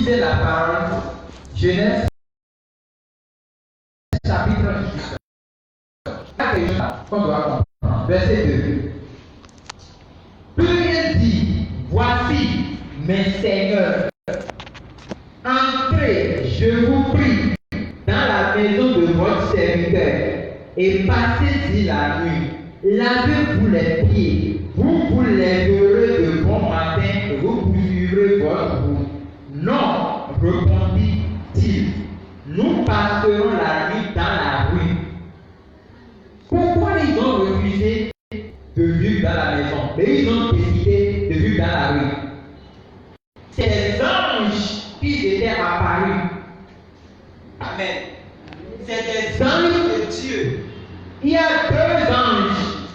lisez la parole, Genèse chapitre 8. Qu'on doit comprendre. Verset 2. Puis il dit, voici mes seigneurs, entrez, je vous prie, dans la maison de votre serviteur et passez-y la nuit. Lavez-vous les pieds, vous vous lèverez de bon matin et vous poursuivrez votre route. Non, répondit-il, nous passerons la nuit dans la rue. Pourquoi ils ont refusé de vivre dans la maison? Mais ils ont décidé de vivre dans la rue. C'est les anges qui étaient apparus. Amen. C'est des anges de Dieu. Il y a deux anges.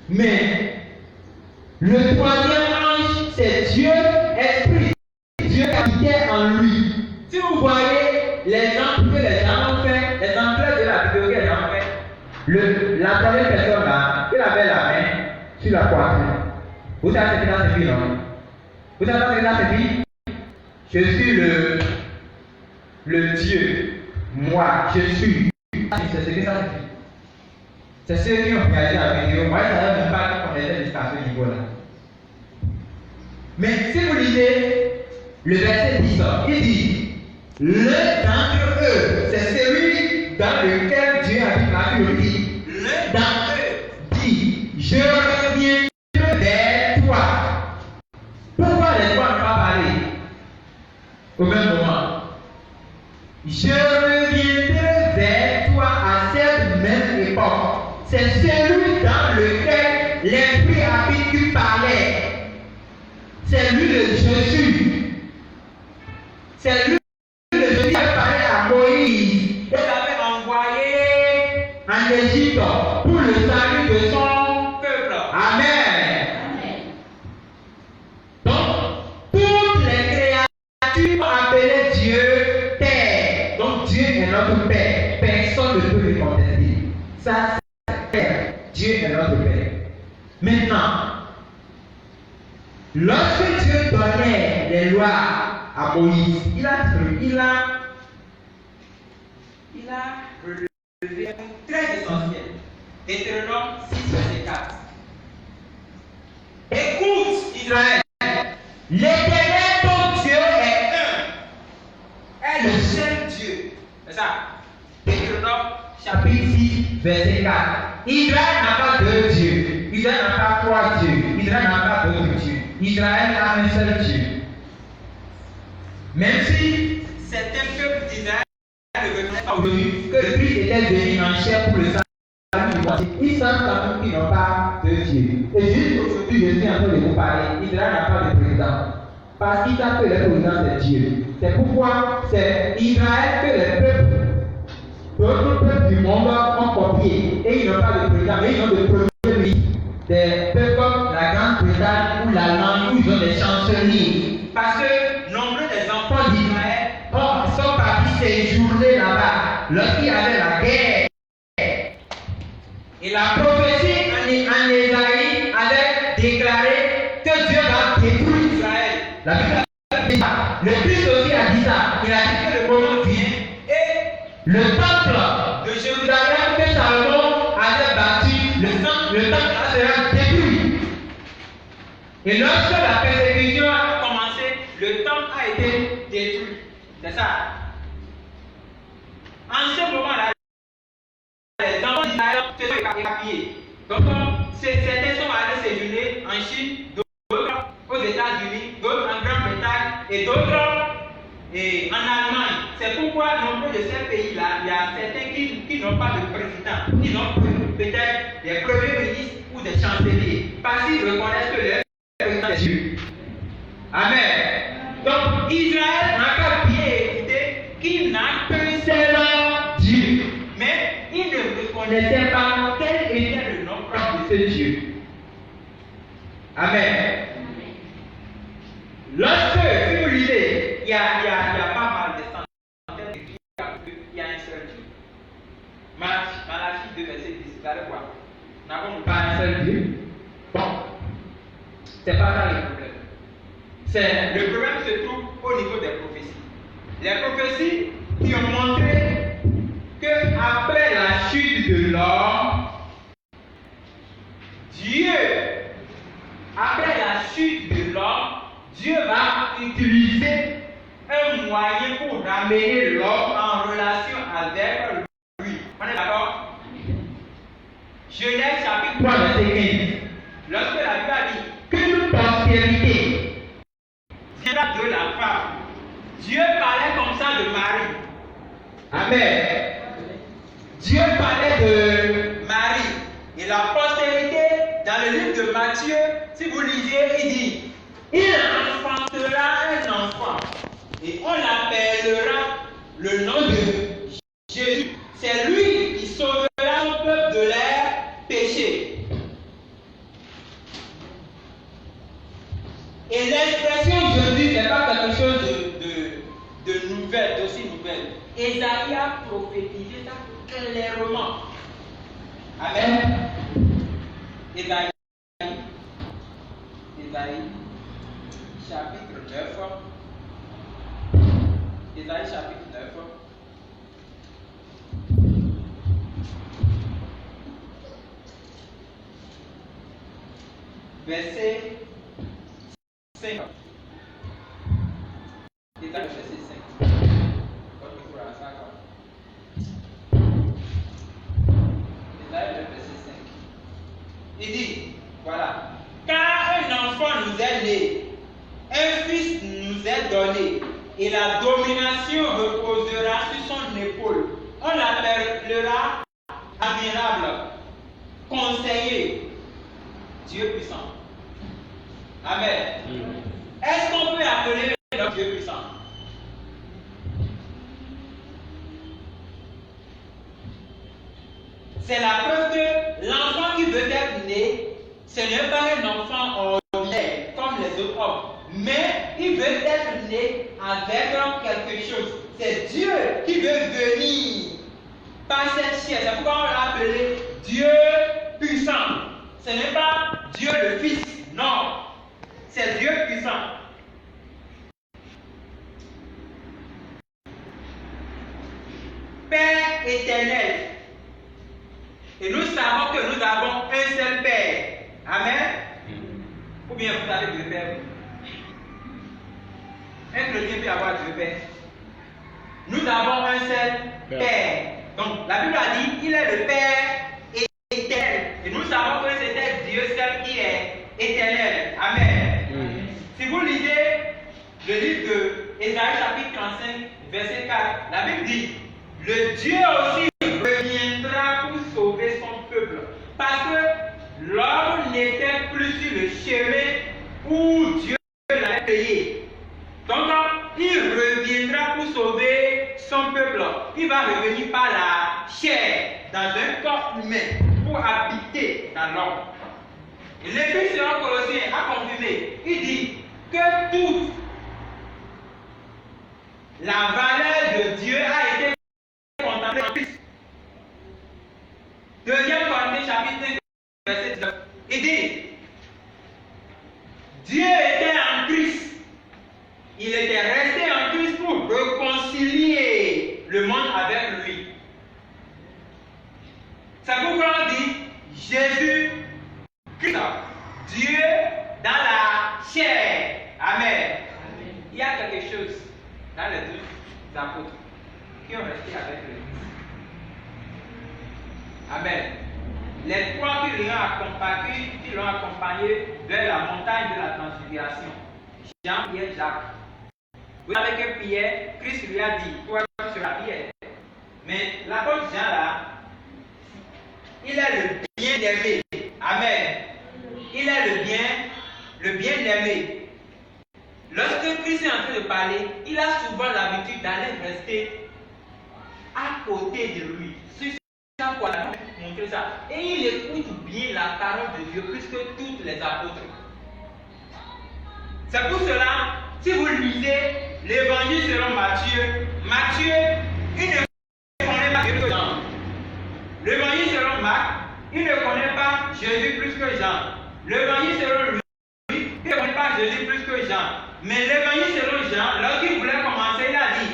Mais le troisième ange, c'est Dieu, Esprit. Dieu habitait en lui. Si vous voyez l'exemple que les gens ont fait, l'exemple de la vidéo que les gens ont fait, la première personne là, il avait la main sur la poitrine. Vous savez ce que ça signifie, non? Vous savez ce que ça signifie? Je suis le Dieu. Moi, je suis. C'est ce que ça signifie. C'est ceux qui ont regardé la vidéo. Moi, je ne savais même pas qu'on était jusqu'à ce niveau-là. Mais si vous lisez le verset 10, il dit, l'un d'entre eux, c'est celui dans lequel Dieu habite la vie. L'un d'entre eux dit, je reviendrai vers toi. Pourquoi les trois ne pas parler au même moment? Je reviendrai vers toi à cette même époque. C'est celui dans lequel l'Esprit habite qui parlait. C'est lui le Jésus. C'est lui le Jésus qui a parlé à Moïse. Il l'avait envoyé en Égypte pour le salut de son peuple. Amen. Donc, toutes les créatures appellent Dieu Père. Donc, Dieu est notre Père. Personne ne peut le contester. Ça, Dieu est notre Père. Maintenant, lorsque Dieu donnait les lois à Moïse, il a relevé un point très essentiel. Deutéronome 6, verset 4. Écoute, Israël, l'Éternel ton Dieu est le seul Dieu. C'est ça. Deutéronome chapitre 6, verset 4. Israël n'a pas deux dieux. Israël n'a pas trois dieux. Israël n'a pas d'autres dieux. Israël a un seul Dieu. Même si certains peuples d'Israël ne reconnaissent pas aujourd'hui que le Christ était venu en chair pour le salut du monde, ils savent quand même qu'ils n'ont pas de Dieu. Et juste aujourd'hui, je suis en train de vous parler. Israël n'a pas de président. Parce qu'ils savent que le président c'est Dieu. C'est pourquoi c'est Israël que les peuples. D'autres peuples du monde ont copié et ils n'ont pas de président, mais ils ont de premiers ministres. Des peuples comme la Grande-Bretagne ou l'Allemagne où ils ont des chanceliers. Parce que nombreux des enfants d'Israël sont partis séjourner là-bas lorsqu'il y avait la guerre. Et la prophétie en Ésaïe avait déclaré que Dieu va détruire Israël. La Bible a dit ça. Le Christ aussi a dit ça. Il a dit que le moment vient et le temple de Jérusalem que Salomon avait bâti, le temple sera détruit. Et lorsque la persécution a commencé, le temple a été détruit. C'est ça. En ce moment-là, les enfants d'Israël se sont éparpillés. Donc, certains sont allés séjourner en Chine, d'autres aux États-Unis, d'autres en Grande-Bretagne et d'autres en Allemagne. C'est pourquoi nombreux de ces pays-là, il y a certains qui n'ont pas de président. Ils ont peut-être des premiers ministres ou des chanceliers. Parce qu'ils reconnaissent que leur président est Dieu. Amen. Donc, Israël n'a qu'à bien écouter qu'il n'a qu'un seul Dieu. Mais il ne reconnaissait pas quel était le nom propre de ce Dieu. Amen. Lorsque, si vous lisez, il y a pas mal de centaines de Dieu, il y a un seul Dieu. Malachie 2, verset 10, vous allez voir. N'avons-nous pas un seul Dieu? Bon, c'est pas ça le problème. Le problème se trouve au niveau des prophéties. Les prophéties qui ont montré qu'après la chute de l'homme, après la chute de l'homme, Dieu va utiliser un moyen pour ramener l'homme en relation avec lui. On est d'accord? Genèse chapitre 3, verset 15. Lorsque la Bible a dit qu'une postérité viendra de la femme, Dieu parlait comme ça de Marie. Amen. Dieu parlait de Marie. Et la postérité, dans le livre de Matthieu, si vous lisez, il dit, il enfantera un enfant et on l'appellera le nom de Jésus. C'est lui qui sauvera son peuple de leurs péchés. Et l'expression Jésus n'est pas quelque chose de nouvelle, d'aussi nouvelle. Ésaïe a prophétisé ça clairement. Amen. Ésaïe chapitre 9. Ésaïe chapitre 9. Verset 5. Ésaïe verset 5. Ésaïe verset 5. Il dit, voilà, car un enfant nous est né, un fils nous est donné, et la domination reposera sur son épaule. On l'appellera admirable, conseiller, Dieu puissant. Amen. Est-ce qu'on peut appeler notre Dieu puissant? C'est la preuve que l'enfant qui veut être né, ce n'est pas un enfant ordinaire comme les autres hommes, mais il veut être né avec quelque chose. C'est Dieu qui veut venir par cette chair. C'est pourquoi on l'a appelé Dieu puissant. Ce n'est pas Dieu le Fils, non. C'est Dieu puissant. Père éternel. Et nous savons que nous avons un seul Père. Amen. Ou bien vous avez deux pères. Un chrétien peut avoir deux pères. Nous avons un seul Père. Donc la Bible a dit il est le Père éternel. Et nous savons que c'était Dieu seul qui est éternel. Amen. Si vous lisez le livre de Ésaïe chapitre 35, verset 4, la Bible dit le Dieu aussi reviendra pour sauver son peuple. Parce que l'homme n'était plus sur le chemin où Dieu l'avait payé. Donc, il reviendra pour sauver son peuple. Il va revenir par la chair, dans un corps humain, pour habiter dans l'homme. Et l'Épître selon Colossiens a confirmé. Il dit que toute la valeur de Dieu a été contemplée en Christ. Deuxième Corinthiens chapitre 5, verset 19. Il dit Dieu était en Christ. Il était resté en Christ pour réconcilier le monde avec lui. C'est pourquoi on dit Jésus Christ, Dieu dans la chair. Amen. Il y a quelque chose dans les deux apôtres qui ont resté avec lui. Amen. Les trois qui l'ont accompagné vers la montagne de la transfiguration. Jean, Pierre, Jacques. Vous savez que Pierre, Christ lui a dit, toi tu seras Pierre. Mais l'apôtre Jean là, il est le bien-aimé. Amen. Il est le bien-aimé. Lorsque Christ est en train de parler, il a souvent l'habitude d'aller rester à côté de lui. Pour montrer ça. Et il écoute bien la parole de Dieu plus que tous les apôtres. C'est pour cela, si vous lisez l'évangile selon Matthieu, il ne connaît pas Jésus que Jean. L'évangile selon Marc, il ne connaît pas Jésus plus que Jean. L'évangile selon Louis, il ne connaît pas Jésus plus que Jean. Mais l'évangile selon Jean, lorsqu'il voulait commencer, il a dit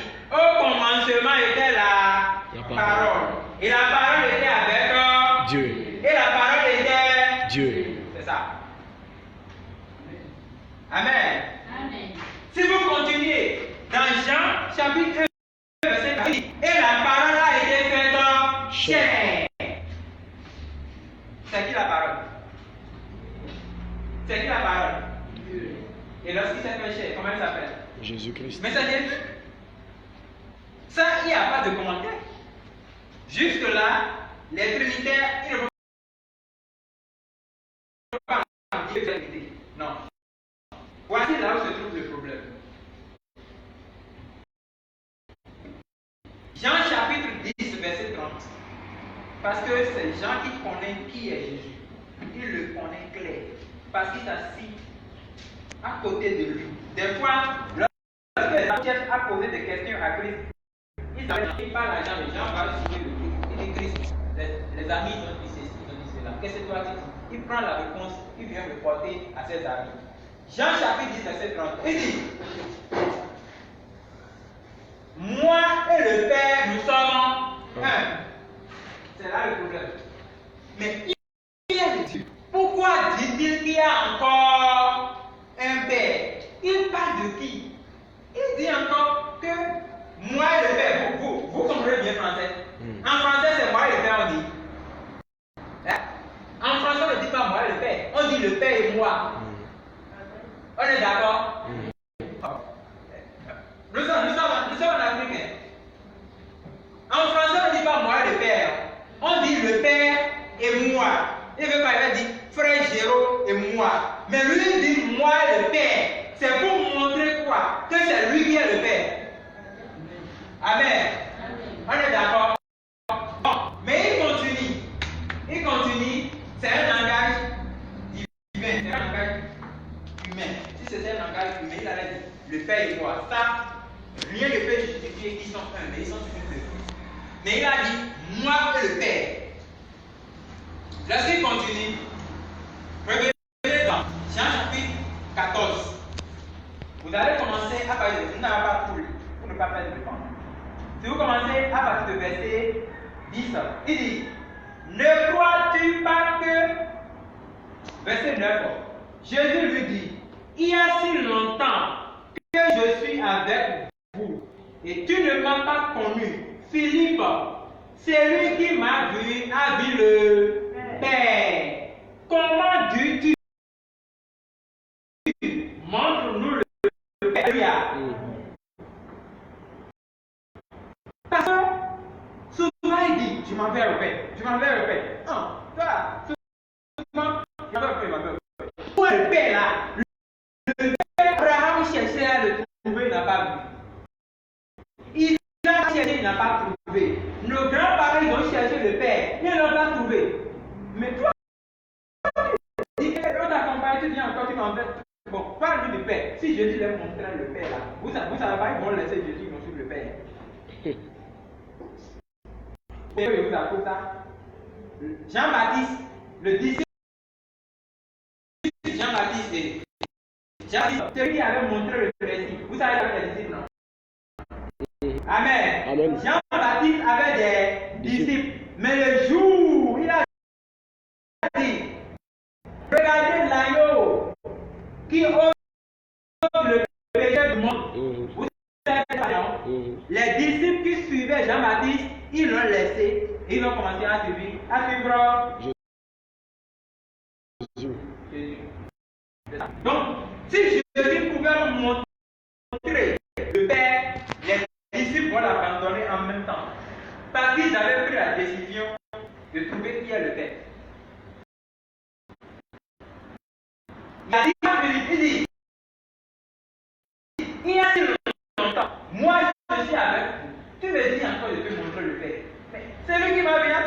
chapitre 1, verset 4, et la parole a été faite chair. C'est qui la parole? C'est qui la parole? Et lorsqu'il s'est fait chair, comment il s'appelle? Jésus-Christ. Mais c'est Jésus. Ça, il n'y a pas de commentaire. Jusque-là, les trinitaires, ils ne vont pas dire la vérité. Non. Voici là où se trouve le problème. Jean chapitre 10, verset 30. Parce que c'est Jean qui connaît qui est Jésus. Il le connaît clair. Parce qu'il s'assit à côté de lui. Des fois, lorsque les apôtres a posé des questions à Christ, il parle à Jean, mais Jean va suivre le truc. Il dit Christ, les amis ont dit ceci, ils ont dit cela. Qu'est-ce que toi tu dis? Il prend la réponse, il vient me porter à ses amis. Jean chapitre 10, verset 30. Il dit moi et le Père, nous sommes un. C'est là le problème. Mais il a dit pourquoi dit-il qu'il y a encore un Père? Il parle de qui? Il dit encore que moi et le Père, vous comprenez bien français. En français, c'est moi et le Père, on dit. Hein? En français, on ne dit pas moi et le Père. On dit le Père et moi. On est d'accord? Nous sommes en africain. En français, on ne dit pas moi et le Père. On dit le Père et moi. Il veut pas, il dit frère Jérôme et moi. Mais lui, il dit moi et le Père. C'est pour montrer quoi? Que c'est lui qui est le Père. Amen. On est d'accord? Bon, mais il continue. C'est un langage divin, c'est un langage humain. Si c'était un langage humain, il allait dire le Père et moi. Ça, rien ne peut justifier qu'ils sont un, mais ils sont toujours deux. Mais il a dit moi et le Père. Lorsqu'il continue, revenez dans Jean chapitre 14. Vous allez commencer à parler de vous n'avez pas tout lu, pour ne pas perdre de temps. Si vous commencez à partir de verset 10, il dit ne crois-tu pas que, verset 9, Jésus lui dit il y a si longtemps que je suis avec vous et tu ne m'as pas connu. Philippe, c'est lui qui m'a vu, a vu le Père. Comment dis-tu montre-nous le Père? Parce que souvent il dit je m'en vais au Père, je m'en vais au Père. Non, toi, souvent, je m'en vais au Père, je m'en vais au Père. Où est le Père là? Le Père, Abraham cherchait à le trouver, il n'a pas vu. Il a cherché, il n'a pas trouvé. Nos grands-parents, ils ont cherché le Père, ils ne l'ont pas trouvé. Mais toi, on t'accompagne, tu viens encore, tu m'en fais. Bon, parle-lui du Père. Si Jésus leur montrait le Père là, vous savez pas, ils vont laisser Jésus, ils vont suivre le Père. Et vous appelez ça Jean-Baptiste, le disciple Jean-Baptiste et Jean-Baptiste, celui qui avait montré le Messie. Vous savez quoi les disciples, non? Amen. Amen. Jean-Baptiste avait des disciples. Mais le jour, il a dit regardez l'agneau qui ôte le péché du monde. Vous savez pas, non? Les disciples qui suivaient Jean-Baptiste, ils l'ont laissé et ils ont commencé à suivre Jésus. Donc, si Jésus pouvait montrer le Père, les disciples vont l'abandonner en même temps. Parce qu'ils avaient pris la décision de trouver qui est le Père. Il dit, il y a si longtemps, moi je suis avec vous. Tu me dis encore de te montrer le Père. Mais c'est lui qui m'a bien.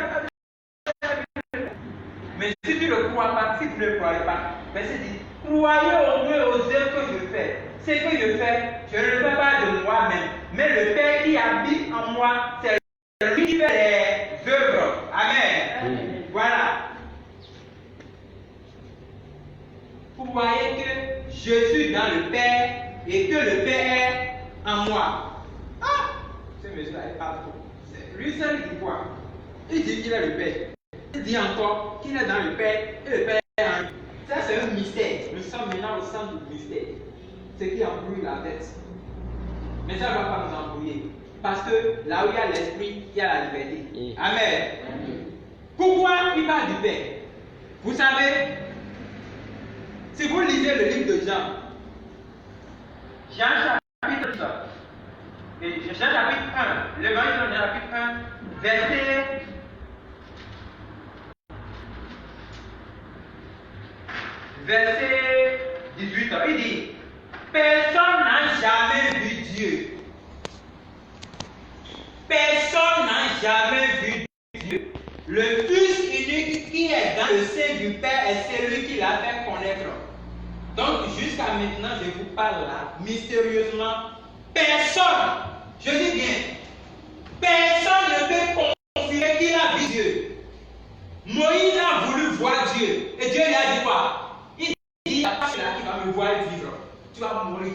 Mais si tu ne crois pas, si vous ne croyez pas, verset dit, croyez au moins aux œuvres que je fais. Ce que je fais, je ne le fais pas de moi-même. Mais le Père qui habite en moi, c'est lui qui fait les œuvres. Amen. Voilà. Vous voyez que je suis dans le Père et que le Père est en moi. Ah! Ce monsieur-là, il parle trop. Lui seul, il dit quoi? Il dit qu'il est le Père. Il dit encore qu'il est dans le Père et le Père est en lui. Ça, c'est un mystère. Nous sommes maintenant au centre du mystère. Ce qui embrouille la tête. Mais ça ne va pas nous embrouiller. Parce que là où il y a l'esprit, il y a la liberté. Amen. Pourquoi il parle du Père? Vous savez, si vous lisez le livre de Jean, Jean chapitre 1, l'évangile de Jean chapitre 1, verset 18, il dit, personne n'a jamais vu Dieu. Personne n'a jamais vu Dieu. Le Fils unique qui est dans le sein du Père est celui qui l'a fait connaître. Donc jusqu'à maintenant, je vous parle là, mystérieusement, personne, je dis bien, personne ne peut confirmer qu'il a vu Dieu. Moïse a voulu voir Dieu. Et Dieu lui a dit quoi? Il dit, il n'y a pas celui-là qui va me voir vivre. Tu vas mourir.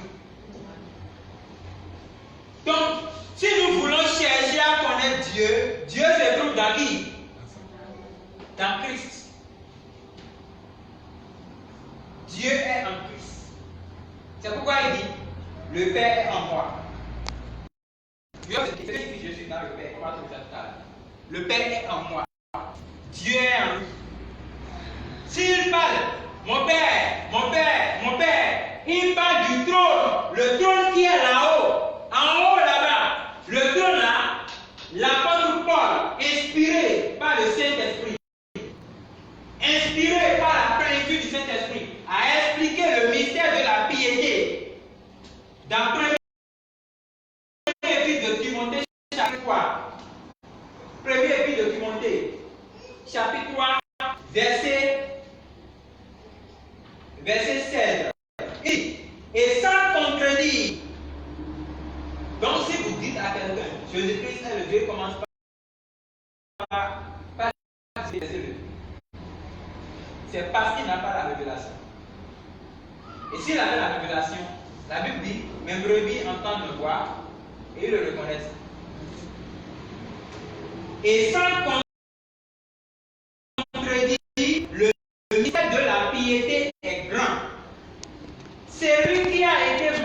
Donc, si nous voulons chercher à connaître Dieu, Dieu se trouve dans qui? Dans Christ. Dieu est en Christ. C'est pourquoi il dit, le Père est en moi. Dieu dit, je suis dans le Père. On va trouver ça tout à l'heure. Le Père est en moi. Dieu est en lui. S'il parle, mon Père, mon Père, mon Père, il parle du trône, le trône qui est là-haut, en haut là-bas, le trône là, l'apôtre Paul, inspiré par le Saint-Esprit, inspiré par la plénitude du Saint-Esprit, a expliqué le mystère de la piété. Dans le premier épître de Timothée, chapitre 3, premier épître de Timothée, chapitre 3, verset 16. Et sans contredire. Donc si vous dites à quelqu'un, Jésus-Christ est le Dieu, commence par c'est parce qu'il n'a pas la révélation. Et s'il avait la révélation, la Bible dit, mes brebis entendent me voir et ils le reconnaissent. Et sans contredire, le mystère de la piété est grand. C'est lui qui a été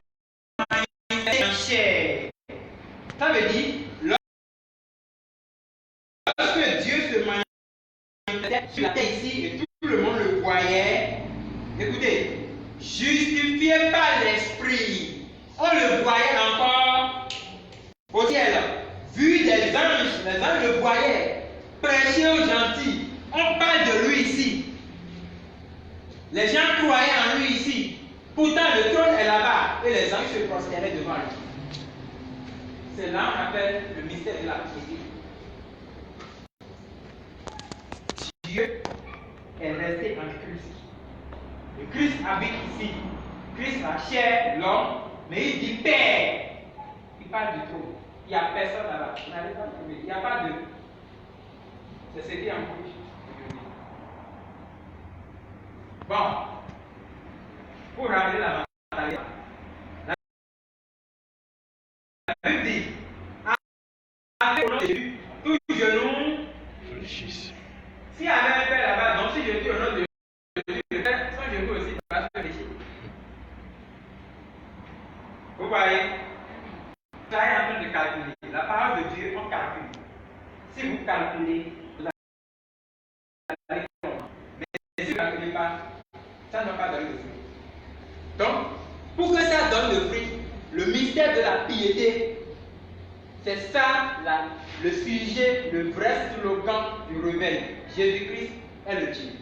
manifesté en chair. Ça veut dire, lorsque Dieu se manifestait sur la terre ici et tout le monde le voyait, écoutez, justifié par l'esprit, on le voyait encore au ciel, vu des anges, les anges le voyaient, prêcher aux gentils. On parle de lui ici. Les gens croyaient en lui ici. Pourtant, le trône est là-bas et les anges se prosternaient devant lui. C'est là qu'on appelle le mystère de la piété. Dieu est resté en Christ. Le Christ habite ici. Christ, la chair, l'homme, mais il dit Père. Il parle du trône. Il n'y a personne là-bas. Vous n'allez pas trouver. Il n'y a pas de. C'est ce qui est en bouche. Bon. Pour rappeler la mentalité. La Bible dit, avec au nom de Jésus, tout genou fléchisse. S'il y avait un père là-bas, donc si je dis au nom de Jésus, le père, son genou aussi va se fléchir. Vous voyez? Vous êtes en train de calculer. La parole de Dieu, on calcule. Si vous calculez, vous allez comprendre. Mais si vous ne calculez pas, ça ne va pas donner de fruit. Donc, pour que ça donne le fruit, le mystère de la piété, c'est ça le sujet, le vrai slogan du réveil. Jésus-Christ est le Dieu.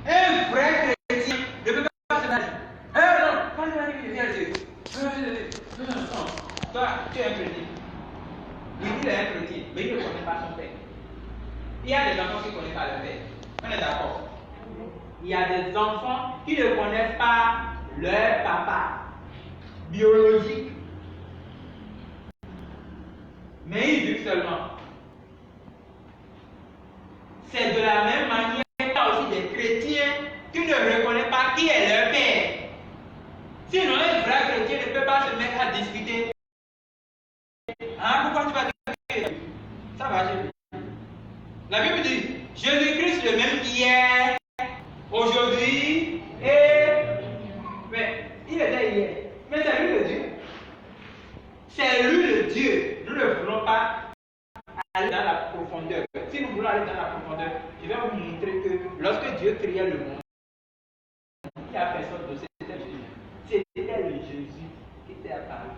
Un vrai chrétien ne peut pas se dire non, quand il va dire qu'il vient Dieu. Non, toi, tu es un chrétien. Il dit qu'il est un chrétien, mais il ne connaît pas son père. Il y a des enfants qui ne connaissent pas leur père. On est d'accord? Il y a des enfants qui ne connaissent pas leur papa biologique. Mais ils vivent seulement. C'est de la même manière qu'il y a aussi des chrétiens qui ne reconnaissent pas qui est leur père. Sinon, un vrai chrétien ne peut pas se mettre à discuter. Hein, pourquoi tu vas discuter? Ça va, Jésus. La Bible dit, Jésus-Christ le même aujourd'hui et... Mais il était hier. profondeur, je vais vous montrer que lorsque Dieu créait le monde, il n'y a personne d'autre, c'était Jésus. C'était le Jésus qui était apparu.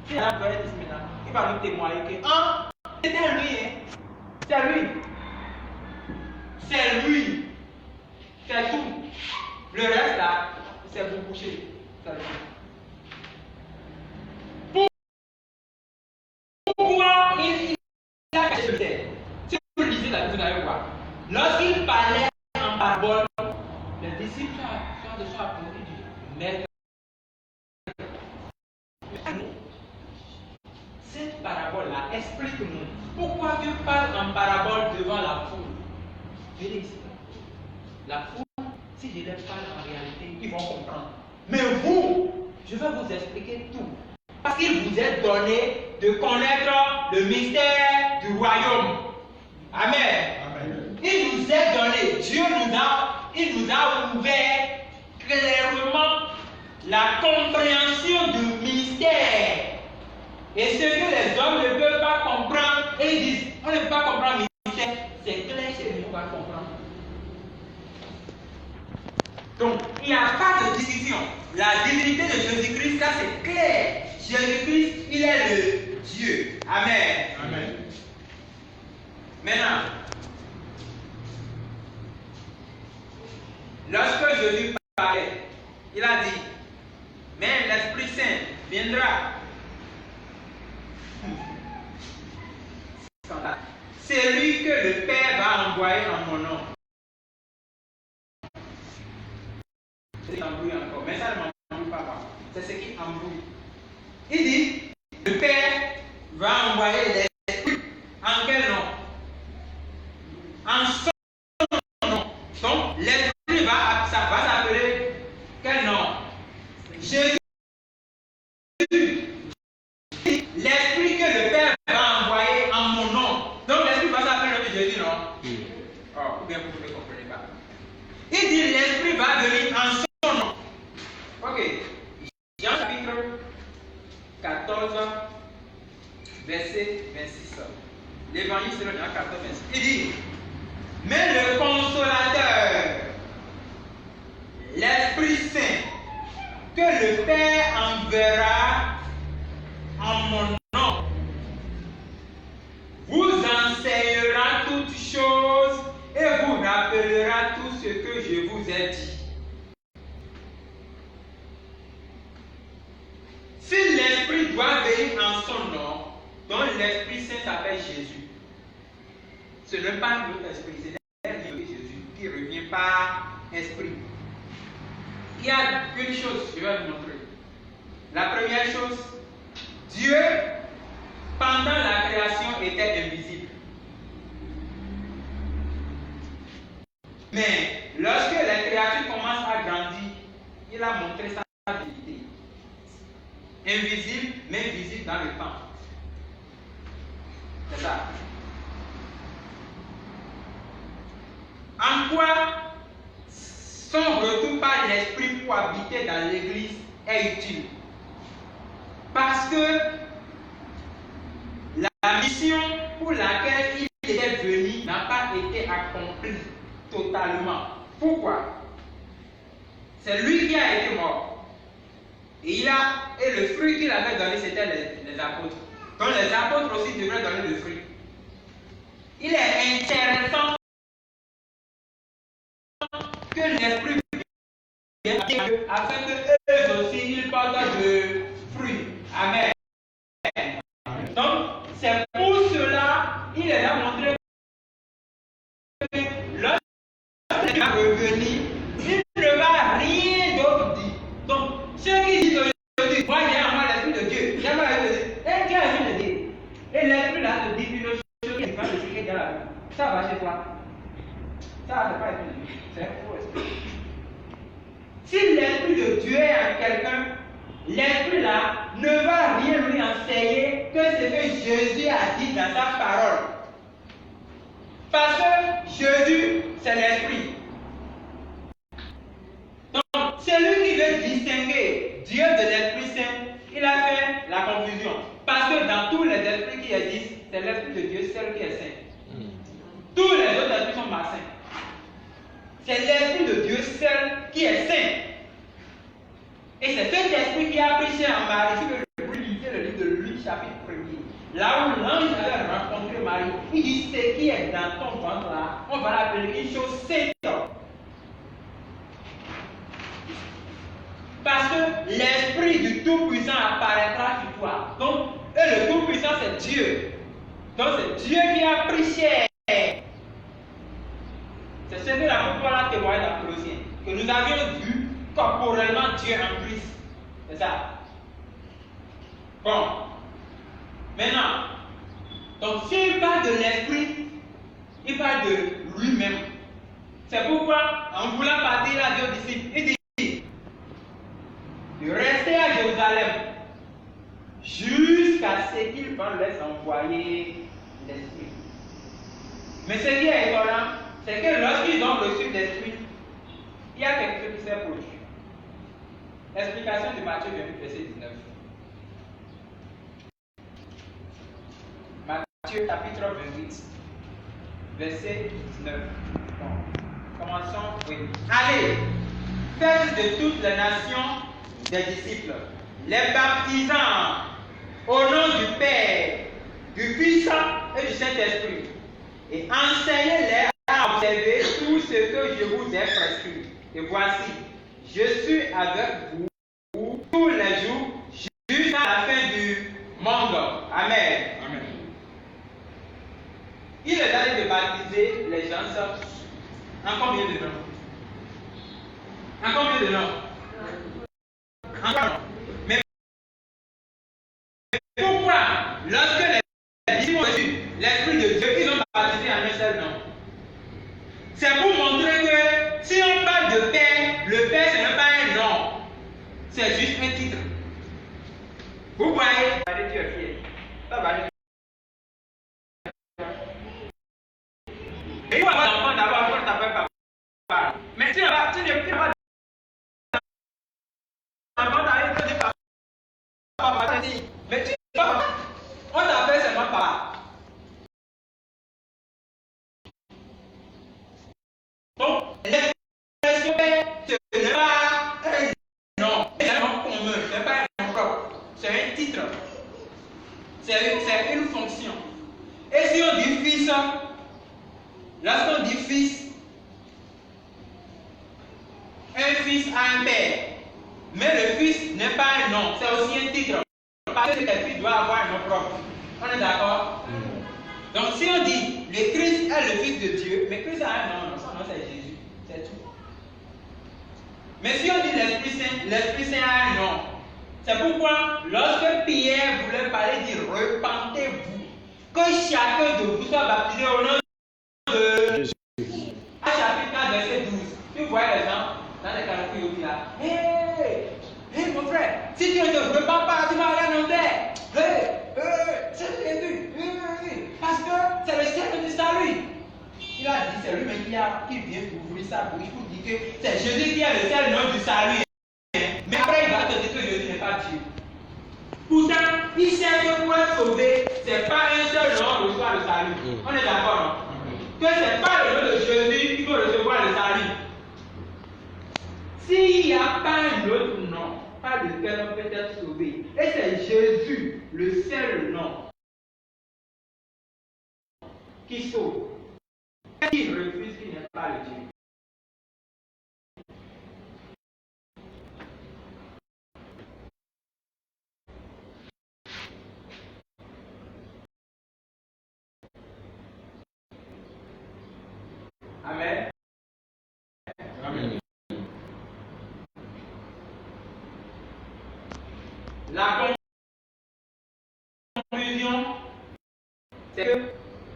Si la doit être maintenant, il va nous témoigner que c'était lui, hein. C'est lui. C'est lui. C'est tout. Le reste là, c'est vous boucher. C'est lui. Pourquoi il a caché le terre? Si vous lisez la Bible, vous allez voir. Lorsqu'il parlait en parabole, les disciples sont de soi pour lui dire, Maître, cette parabole-là explique-nous pourquoi tu parles en parabole devant la foule. Venez ici. La foule, si je les parle en réalité, ils vont comprendre. Mais vous, je vais vous expliquer tout. Parce qu'il vous est donné de connaître le mystère du royaume. Amen. Amen. Il nous est donné, Dieu il nous a ouvert clairement la compréhension du mystère. Et ce que les hommes ne peuvent pas comprendre, et ils disent, on ne peut pas comprendre le mystère, c'est clair, c'est nous va comprendre. Donc, il n'y a pas de discussion. La divinité de Jésus-Christ, ça c'est clair. Jésus-Christ, il est le Dieu. Amen. Amen. Maintenant, lorsque Jésus parlait, il a dit, mais l'Esprit Saint viendra. C'est lui que le Père va envoyer en mon nom. C'est embrouille encore, mais ça ne m'embrouille pas. C'est ce qui embrouille. Il dit, le Père va envoyer l'Esprit. En quel nom? En son nom. Donc, l'Esprit va s'appeler quel nom? Jésus. L'Esprit que le Père va envoyer en mon nom. Donc, l'Esprit va s'appeler le Jésus, non? Oh, ou bien vous ne comprenez pas. Il dit, l'Esprit va venir en son nom. Ok. Jean chapitre 14, verset 26. L'évangile selon Jean 14, 26. Il dit, mais le consolateur, l'Esprit Saint, que le Père enverra en mon nom, vous enseignera toutes choses et vous rappellera tout ce que je vous ai dit. Si l'Esprit doit venir en son nom, donc l'Esprit Saint s'appelle Jésus. Ce n'est pas l'autre esprit, c'est Jésus qui revient par esprit. Il y a une chose, je vais vous montrer. La première chose, Dieu, pendant la création, était invisible. Mais lorsque la créature commence à grandir, il a montré sa divinité. Invisible, mais visible dans le temps. C'est ça. En quoi son retour par l'Esprit pour habiter dans l'Église est utile? Parce que la mission pour laquelle il était venu n'a pas été accomplie totalement. Pourquoi? C'est lui qui a été mort. Et le fruit qu'il avait donné, c'était les apôtres. Donc les apôtres aussi devraient donner le fruit. Il est intéressant que l'Esprit vienne afin que eux aussi ils portent de fruits. Amen. Donc c'est pour cela qu'il les a montré que lorsqu'il va revenir, il ne va rien d'autre dire. Donc ceux qui disent aujourd'hui, moi j'ai en moi l'Esprit de Dieu, j'ai moi l'Esprit de Dieu, et Dieu a dit de dire. Et l'Esprit là te dit une chose qui est différente de ce qu'il y a dans la Bible. Ça va chez toi. Ça, c'est pas l'Esprit de Dieu, c'est un faux esprit. Si l'Esprit de Dieu est en quelqu'un, l'Esprit là ne va rien lui enseigner que ce que Jésus a dit dans sa parole. Parce que Jésus, c'est l'Esprit. Donc, celui qui veut distinguer Dieu de l'Esprit Saint, il a fait la confusion. Parce que dans tous les esprits qui existent, c'est l'Esprit de Dieu seul qui est saint. Tous les malsain. C'est l'Esprit de Dieu seul qui est saint. Et c'est cet esprit qui a pris chair en Marie. Si vous lisez le livre de Luc, chapitre 1er, là où l'ange avait rencontré Marie, il dit ce qui est dans ton ventre là, on va l'appeler une chose sainte. Parce que l'Esprit du Tout-Puissant apparaîtra sur toi. Donc, le Tout-Puissant, c'est Dieu. Donc, c'est Dieu qui a pris chair. C'est ce que l'apôtre Paul a témoigné dans Colossiens. Que nous avions vu corporellement Dieu en Christ. C'est ça. Bon. Maintenant, donc, s'il parle de l'Esprit, il parle de lui-même. C'est pourquoi, en voulant partir là, Dieu aux disciples, il dit de rester à Jérusalem jusqu'à ce qu'ils vont les envoyer l'Esprit. Mais ce qui est étonnant, c'est que lorsqu'ils ont reçu l'Esprit, il y a quelque chose qui s'est produit. L'explication de Matthieu 28, verset 19. Matthieu chapitre 28, verset 19. Bon, commençons. Oui. Allez, faites de toutes les nations des disciples, les baptisant au nom du Père, du Fils et du Saint-Esprit, et enseignez-les à observer tout ce que je vous ai prescrit. Et voici, je suis avec vous tous les jours jusqu'à la fin du monde. Amen. Amen. Il est allé de baptiser les gens en combien de noms? En combien de noms? Mais pourquoi, lorsque les disciples ont reçu l'Esprit de Dieu, ils ont baptisé en un seul nom? C'est pour montrer que si on parle de Père, le Père ce n'est pas un nom, c'est juste un titre. Vous voyez, tu es fier. Ça va aller. Et il faut avoir l'enfant d'abord, après t'appelles papa. Mais tu n'as pas mais tu pas, on t'appelle seulement papa. Donc, l'expression ce n'est pas un nom, c'est un nom commun, ce n'est pas un nom propre, c'est un titre, c'est une fonction. Et si on dit fils, lorsqu'on dit fils, un fils a un père, mais le fils n'est pas un nom, c'est aussi un titre. Parce que le fils doit avoir un nom propre. On est d'accord? Donc si on dit le Christ est le Fils de Dieu, mais Christ a un nom, son nom c'est Jésus, c'est tout. Mais si on dit l'Esprit Saint a un nom. C'est pourquoi lorsque Pierre voulait parler, il dit repentez-vous, que chacun de vous soit baptisé au nom de Jésus. À chapitre 4, verset 12, tu vois les gens dans les calculs là. Hey, mon frère, si tu ne te repens pas, tu vas aller en enfer. C'est Jésus. Parce que c'est le siècle du salut. Il a dit, c'est lui-même qui vient pour ouvrir sa bouche pour dire que c'est Jésus qui est le seul nom du salut. Mais après, il va te dire que Jésus n'est pas Dieu. Pourtant, il sait que pour être sauvé, ce n'est pas un seul nom qui reçoit le salut. On est d'accord, non? Que ce n'est pas le nom de Jésus qui peut recevoir le salut. S'il n'y a pas un autre nom par lequel on peut être sauvé, et c'est Jésus, le seul nom qui sauve, qui refuse qu'il n'est pas le Dieu. Amen. Amen. La conclusion, c'est que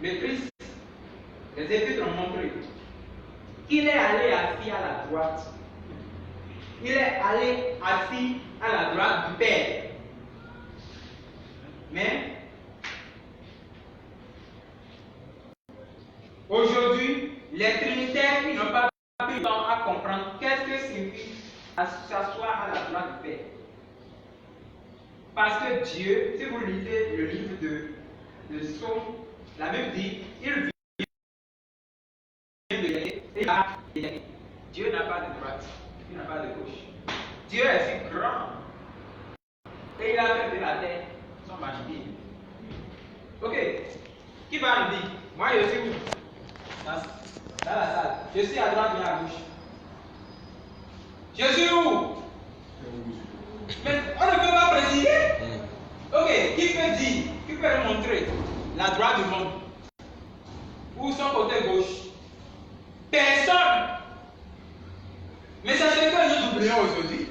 le Christ, les Épîtres ont montré qu'il est allé assis à la droite. Il est allé assis à la droite du Père. Mais aujourd'hui, les trinitaires qui n'ont pas pris le temps à comprendre qu'est-ce que signifie s'asseoir à la droite du Père. Parce que Dieu, si vous lisez le livre de Psaume, la Bible dit, il vient terre sont magnifiques. Ok. Qui va me dire? Moi, je suis où? Dans la salle. Je suis à droite et à gauche. Je suis où? Mais on ne peut pas préciser. Ok. Qui peut dire? Qui peut me montrer la droite du monde? Ou son côté gauche? Personne. Mais c'est ce que nous oublions aujourd'hui.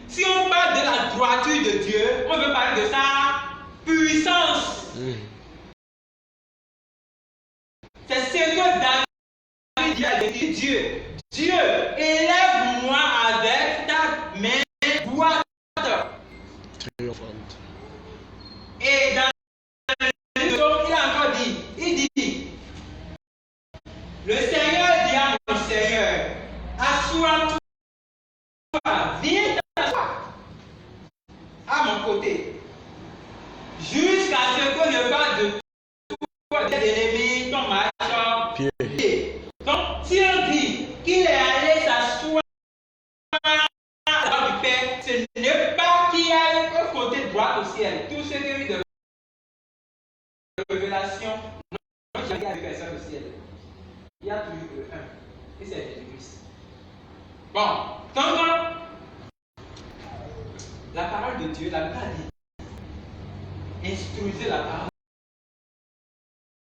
Si on parle de la droiture de Dieu, on veut parler de sa puissance. C'est ce que David dit à Dieu. Dieu, élève-moi avec ta main droite. Triomphante. Et dans le psaume, il a encore dit, il dit, le Seigneur dit à mon Seigneur, assois-toi, viens t'asseoir à mon côté, jusqu'à ce que le bas de toi, tes ennemis, ton marchand, pied. Donc, si on dit qu'il est allé s'asseoir à la du Père, ce n'est pas qu'il aille au côté droit au ciel. Tout ce qui est de révélation, non, il y a des personnes au ciel. Il y a toujours un, et c'est Jésus-Christ. Bon, donc, la parole de Dieu, la Bible a dit, instruisez la parole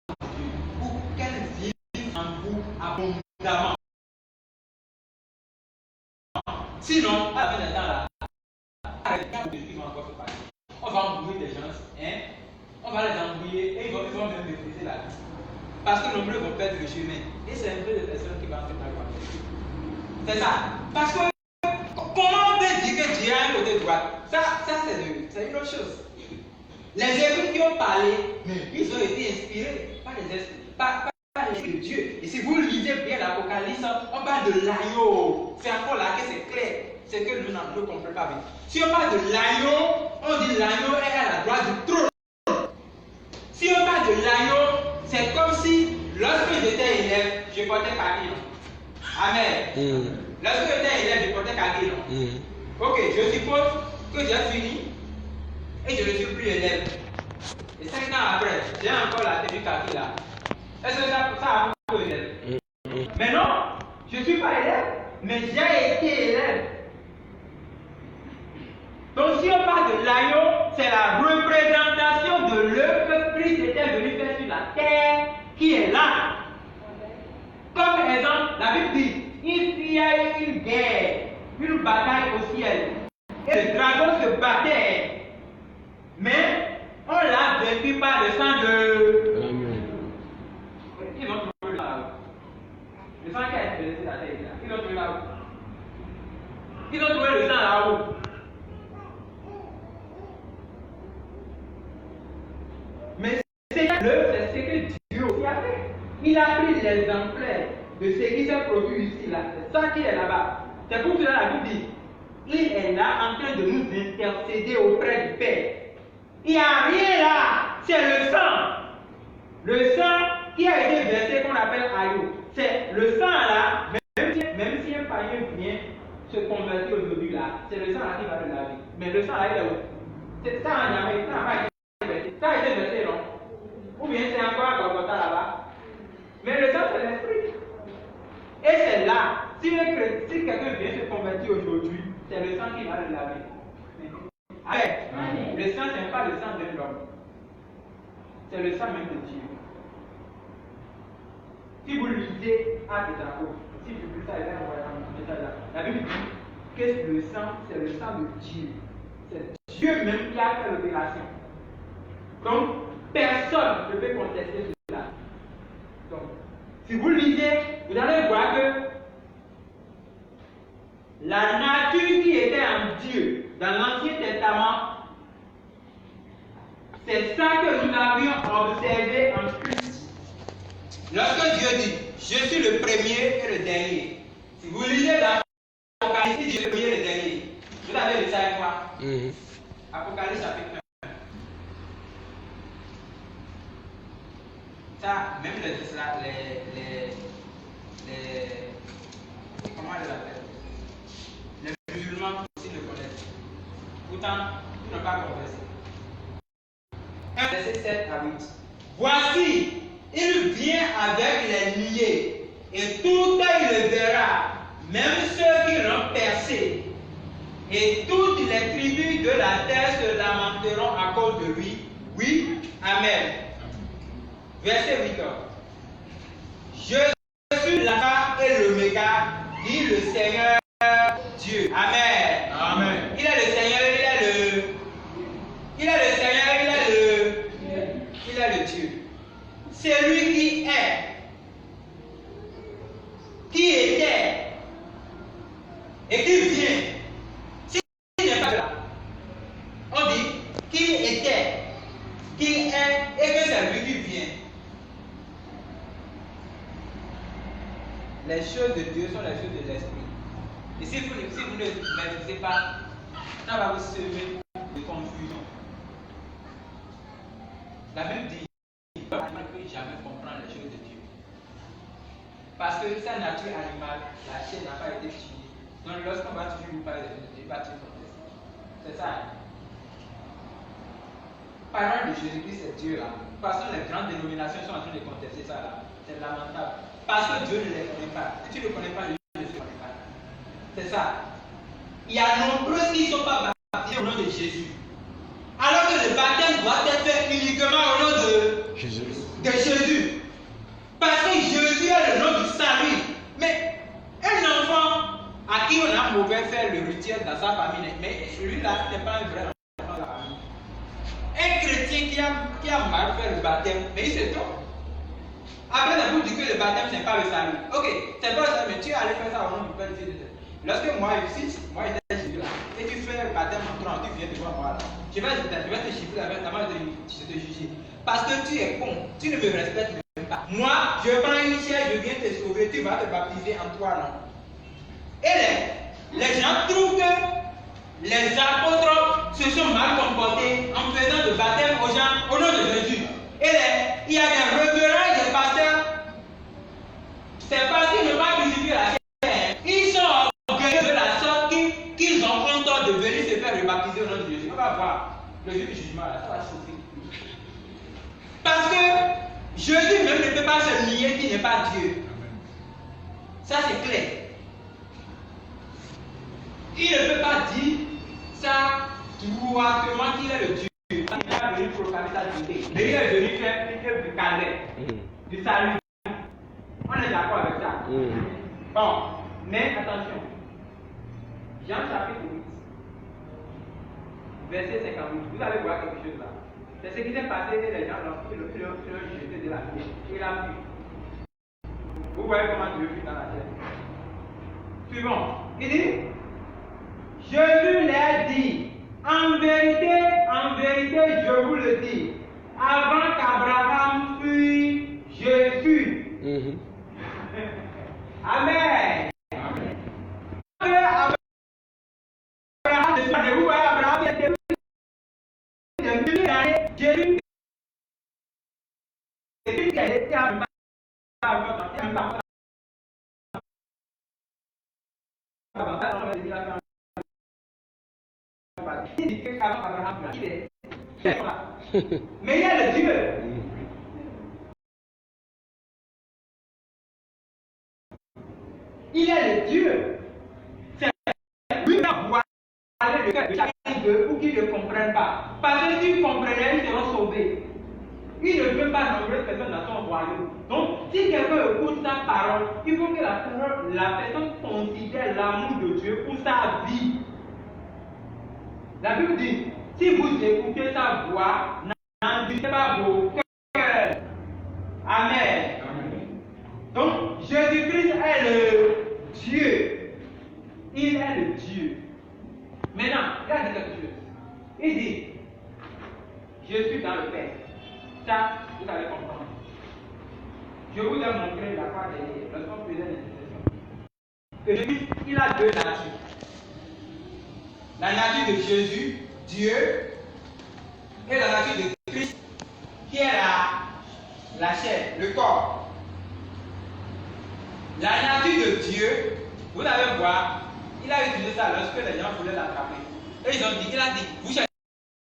de Dieu pour qu'elle vive en vous abondamment. Sinon, à la fin des temps, là, on va embrouiller des gens, hein? On va les embrouiller et ils vont même mépriser la vie. Parce que nombreux vont perdre le chemin. Et c'est un peu de personnes qui vont se faire. C'est ça. Parce que comment on peut dire que Dieu a un côté droit? Ça c'est une autre chose. Les esprits qui ont parlé, ils ont été inspirés par les esprits, par l'esprit de Dieu. Et si vous lisez bien l'Apocalypse, on parle de l'agneau. C'est encore là que c'est clair. C'est que nous ne comprenons pas bien. Si on parle de l'agneau, on dit l'agneau est à la droite du trône. Si on parle de l'agneau, c'est comme si lorsque j'étais élève, je portais papillon. Amen. Lorsque j'étais élève, je portais papillon. Ok, je suppose que j'ai fini et je ne suis plus élève. Et 5 ans après, j'ai encore la tenue kaki là. Est-ce que ça a beaucoup élève? Mais non, je ne suis pas élève, mais j'ai été élève. Donc si on parle de l'agneau, c'est la représentation de l'œuvre que Christ était venu faire sur la terre qui est là. Comme exemple, la Bible dit, il y a eu une guerre, une bataille au ciel. Et le dragon se battait. Mais on l'a vaincu par le sang de... Ils vont trouver là-haut. Le sang qui a été laissé la terre là. Ils vont trouver là-haut. Ils ont trouvé le sang là-haut. Mais c'est l'œuvre, c'est ce que Dieu aussi a fait. Il a pris l'exemplaire de ce qui s'est produit ici, là. C'est ça qui est là-bas. C'est pour cela la Bible dit, il est là en train de nous intercéder auprès du Père. Il n'y a rien là, c'est le sang. Le sang qui a été versé qu'on appelle aïe. C'est le sang là, même si un païen vient se convertir aujourd'hui là, c'est le sang là qui va le laver. Mais le sang là, il est où? C'est ça en Amérique, ça n'a pas été versé. Ça a été versé, non? Ou bien c'est encore à Golgotha là-bas. Mais le sang, c'est l'esprit. Et c'est là, si quelqu'un vient se convertir aujourd'hui, c'est le sang qui va le laver. Amen. Le sang, ce n'est pas le sang d'un homme. C'est le sang même de Dieu. Si vous lisez Actes des Apôtres, si je publie ça, il va envoyer un message là. La Bible dit que le sang, c'est le sang de Dieu. C'est Dieu même qui a fait l'opération. Donc, personne ne peut contester cela. Donc, si vous lisez, vous allez voir que la nature qui était en Dieu dans l'Ancien Testament, c'est ça que nous avions observé en Christ. Lorsque Dieu dit, je suis le premier et le dernier. Si vous lisez l'Apocalypse, il dit le premier et le dernier. Vous avez lu ça avec moi? Apocalypse chapitre 1. Ça, même comment on les appelle? Les musulmans aussi le connaissent. Pourtant, ils n'ont pas conversé. 1 verset 7 à 8. Voici, il vient avec les nuées, et tout œil le verra, même ceux qui l'ont percé. Et toutes les tribus de la terre se lamenteront à cause de lui. Oui, Amen. Verset 8. Je suis l'alpha et l'oméga, dit le Seigneur Dieu. Amen. Amen. Il est le Seigneur, il est le Dieu. C'est lui qui est, qui était et qui vient. S'il n'est pas là, on dit qui était, qui est et que c'est lui qui vient. Les choses de Dieu sont les choses de l'esprit. Et si vous ne maîtrisez pas, ça va vous semer de confusion. La Bible dit on ne peut jamais comprendre les choses de Dieu. Parce que sa nature animale, la chair n'a pas été tuée. Donc lorsqu'on va toujours lui parler de Dieu, il va toujours contester. C'est ça. Parole de Jésus-Christ, c'est Dieu là. De toute façon, les grandes dénominations sont en train de contester ça là. C'est lamentable. Parce que Dieu ne les connaît pas. Si tu ne le connais pas, Dieu ne le connaît pas. C'est ça. Il y a nombreux qui ne sont pas baptisés au nom de Jésus. Alors que le baptême doit être fait uniquement au nom de Jésus. Parce que Jésus est le nom du salut. Mais un enfant à qui on a mauvais fait le rituel dans sa famille, mais celui-là n'est pas un vrai enfant de la famille. Un chrétien qui a mal fait le baptême, mais il se trompe. Après, on vous dit que le baptême, ce n'est pas le salut. Ok, c'est pas le salut, mais tu es allé faire ça au nom du Père, du Fils et du Saint-Esprit. Lorsque moi, j'étais Jésus là, et tu fais le baptême en courant, tu viens devant moi là. Je vais te chiffrer avec ta main de te juger. Parce que tu es con, tu ne me respectes même pas. Moi, je prends une chair, je viens te sauver, tu vas te baptiser en 3 noms. Et les gens trouvent que les apôtres se sont mal comportés en faisant le baptême aux gens au nom de Jésus. Et il y a des révérends et des pasteurs, c'est parce qu'ils ne pas crucifier la chair. Ils sont orgueilleux de la sorte qu'ils ont honte de venir se faire rebaptiser au nom de Jésus. On va voir le jour du jugement là, ça va chauffer. Parce que Jésus même ne peut pas se nier qu'il n'est pas Dieu. Ça c'est clair. Il ne peut pas dire ça droitement qu'il est le Dieu. Il est venu proclamer sa divinité. Mais il est venu faire une œuvre de calais, du salut. On est d'accord avec ça. Bon, mais attention. Jean chapitre 8, verset 58. Vous allez voir quelque chose là. C'est ce qui s'est passé et les gens l'ont jeté de la vie. Il a fui. Vous voyez comment Dieu fuit dans la terre. Suivant. Il dit, Jésus leur dit, en vérité, je vous le dis, avant qu'Abraham fût, je fus. Amen. Abraham, vous voyez, Abraham était des milliers d'années, Jésus était mais il y a le Dieu. Il est le Dieu. C'est lui qui a voilé le cœur de chacun d'eux pour qu'ils ne comprennent pas. Parce que s'ils comprenaient, ils seront sauvés. Il ne veut pas nombreuses personnes dans son royaume. Donc, si quelqu'un écoute sa parole, il faut que la personne considère l'amour de Dieu pour sa vie. La Bible dit, si vous écoutez sa voix, n'endurcez pas vos cœurs. Amen. Donc, Jésus-Christ est le Dieu. Il est le Dieu. Maintenant, il a dit quelque chose. Il dit, je suis dans le Père. Ça, vous allez comprendre. Je vous ai montré la fois dernière, lorsqu'on faisait l'intercession, que Jésus, il a 2 natures. La nature de Jésus, Dieu, et la nature de Christ, qui est la chair, le corps. La nature de Dieu, vous allez voir, il a utilisé ça lorsque les gens voulaient l'attraper. Et il a dit, vous cherchez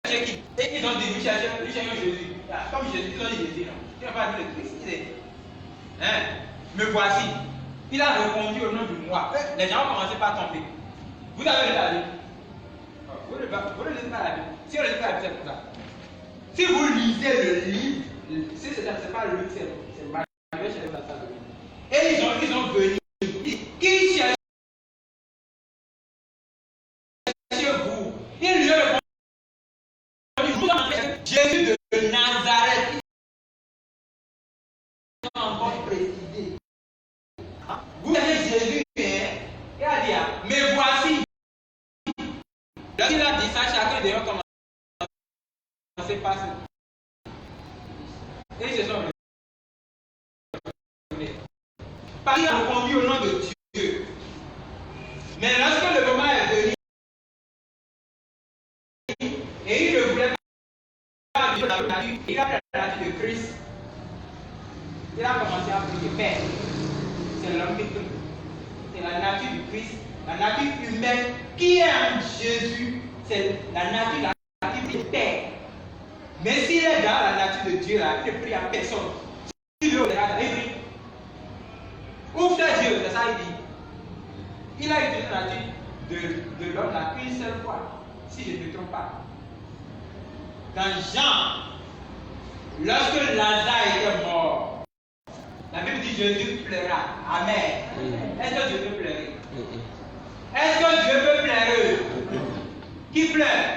qui? Et ils ont dit, lui cherchons Jésus. Comme Jésus, ils ont dit Jésus, non. Ils n'ont pas dit le Christ. Il est. Hein? Me voici. Il a répondu au nom de moi. Les gens ont commencé par tomber. Vous avez lu la Bible? Vous ne lisez pas la Bible. Si on ne lit pas la Bible, c'est comme ça. Si vous lisez le livre, si ce n'est pas le livre, c'est le manuel chez les. Et ils ont venu. Qui cherche vous? Ils lui ont répondu, Jésus de Nazareth. Ils ont encore précisé. Vous avez Jésus, hein? Il a dit, mais voici. Lorsqu'il a dit ça, chacun d'eux commence à se passer. Et ils se sont revenus. Parce qu'il a répondu au nom de Dieu. Mais lorsque le moment est venu, et il ne voulait pas vivre dans la nature, il a pris la nature de Christ. Il a commencé à prier, Père. C'est l'homme qui prie. C'est la nature du Christ, la nature humaine qui est en Jésus. C'est la nature qui prie Père. Mais s'il est dans la nature de Dieu, là, il ne prie à personne. S'il est au là, il prie. Où fait Dieu? C'est ça qu'il dit. Il a utilisé la nature de l'homme là qu'une seule fois, si je ne me trompe pas. Dans Jean, lorsque Lazare était mort, la Bible dit Jésus pleura. Amen. Est-ce que Dieu peut pleurer? Est-ce que Dieu peut pleurer? Qui pleure?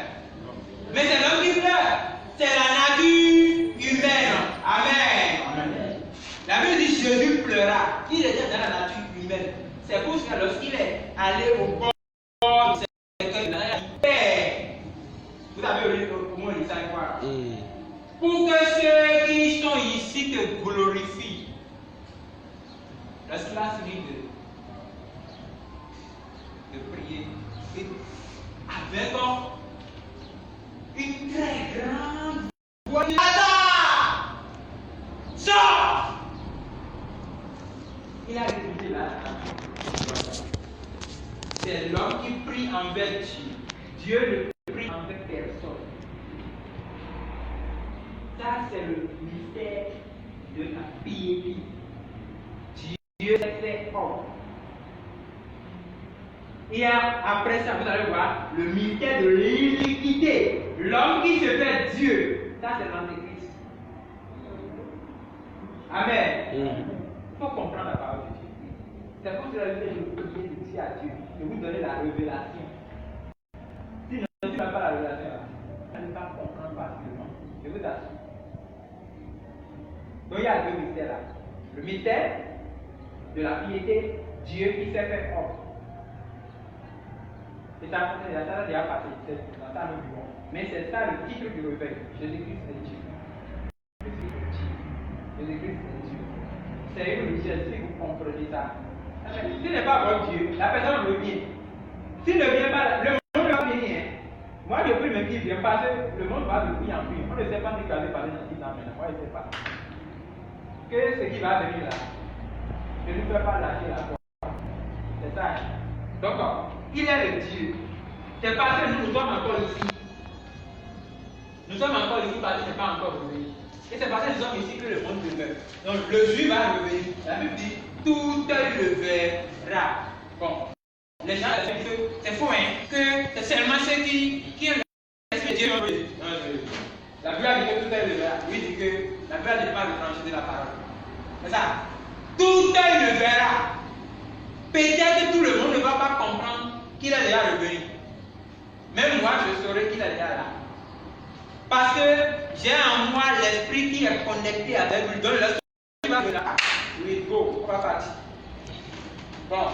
Mais c'est l'homme qui pleure. C'est la nature humaine. Amen. La Bible dit Jésus pleura. Il était dans la nature humaine. C'est pour ça que lorsqu'il est allé au bord de cette Père, vous avez au moins dit ça quoi? Pour que ceux qui sont ici te glorifient. Lorsqu'il a fini de prier, avec une très grande voix, sors! Il a écouté là. C'est l'homme qui prie envers Dieu. Dieu ne prie envers personne. Ça, c'est le mystère de la piété. Dieu est homme. Et après ça, vous allez voir le mystère de l'iniquité. L'homme qui se fait Dieu. Ça, c'est l'antéchrist. Amen. Il faut comprendre la parole de Dieu. C'est pour cela que je vous dis à Dieu de vous donner la révélation. Si tu n'as pas la révélation, tu ne vas pas comprendre facilement. Je vous assure. Donc il y a deux mystères là. Le mystère de la piété, Dieu qui s'est fait homme. Et ça a déjà passé, c'est dans ça nous vivons. Mais c'est ça le titre du réveil. Jésus-Christ est Dieu. Jésus-Christ est Dieu. C'est une richesse si vous comprenez ça. Si ce n'est pas votre Dieu, la personne revient. S'il ne vient pas, le monde va venir. Moi, je prie même qu'il vient parce que le monde va de pluie en pluie. On ne sait pas ce qu'il va parler dans 10 ans maintenant. Moi, je ne sais pas. Que ce qui va venir là, je ne peux pas lâcher la foi. C'est ça. Donc, il est le Dieu. C'est parce que nous sommes encore ici. Nous sommes encore ici parce qu'il n'est pas encore revenu. Et c'est parce que nous sommes ici que le monde demeure. Donc, le juif va revenir. La Bible dit tout œil le verra. Bon, les gens disent que c'est faux, hein, que c'est seulement ceux qui ont l'esprit de Dieu. La Bible dit que tout œil le verra. Oui, dit que la Bible n'est pas de trancher de la parole. C'est ça. Tout œil le verra. Peut-être que tout le monde ne va pas comprendre qu'il est déjà revenu. Même moi, je saurais qu'il est déjà là. Parce que j'ai en moi l'esprit qui est connecté avec lui. Donc, l'esprit va de là. Oui, go, on va partir. Bon,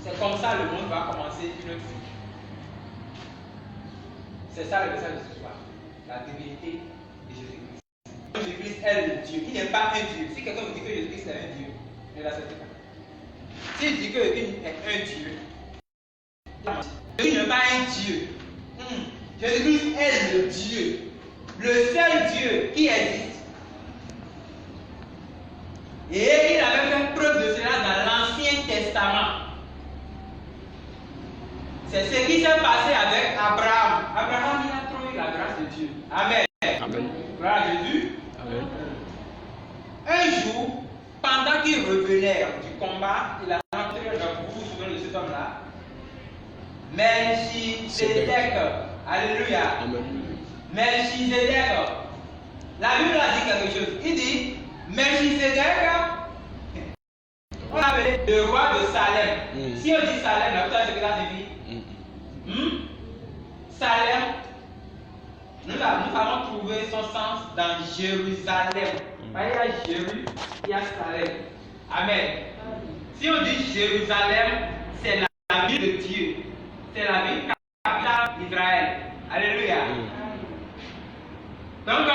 c'est comme ça le monde va commencer une autre vie. C'est ça le message de ce soir. La divinité de Jésus-Christ. Jésus-Christ est le Dieu. Il n'est pas un Dieu. Si quelqu'un vous dit que Jésus-Christ est un Dieu, ne l'acceptez pas. S'il dit que Jésus est un Dieu, Jésus n'est pas un Dieu. Jésus-Christ est le Dieu. Le seul Dieu qui existe. Et il avait fait preuve de cela dans l'Ancien Testament. C'est ce qui s'est passé avec Abraham. Abraham, il a trop avec la grâce de Dieu. Amen. Amen. Gloire à Jésus. Amen. Un jour, pendant qu'il revenait du combat, il a rencontré vous vous souvenez de cet homme-là, Melchizedek. Alléluia. Amen. Melchizedek. La Bible a dit quelque chose. Il dit Melchizedek, on l'appelait le roi de Salem. Si on dit Salem, là, vous savez ce que ça signifie? Salem, nous avons trouvé son sens dans Jérusalem. Il y a Jérusalem, il y a Salem. Amen. Si on dit Jérusalem, c'est la ville de Dieu. C'est la ville capitale d'Israël. Alléluia. Donc,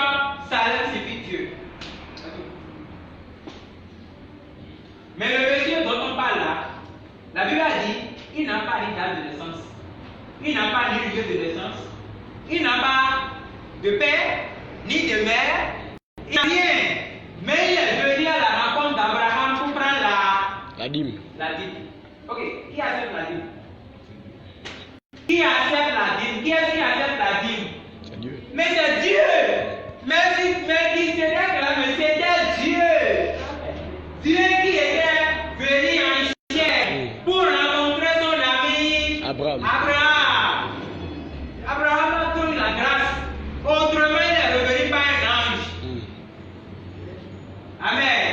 Salem signifie Dieu. Mais le monsieur dont on parle là, la Bible a dit, il n'a pas ni date de naissance. Il n'a pas ni lieu de naissance. Il n'a pas de père, ni de mère. Il n'a rien. Mais il est venu à la rencontre d'Abraham pour prendre la dîme. La dîme. Ok, qui accepte la dîme? Qui accepte la dîme? Qui est-ce qui accepte la dîme? C'est Dieu. Mais c'est Dieu. Mais qui c'était là, mais c'était Dieu. Dieu qui était venu en chair pour rencontrer son ami Abraham. Abraham a donné la grâce. Autrement, il est revenu par un ange. Amen.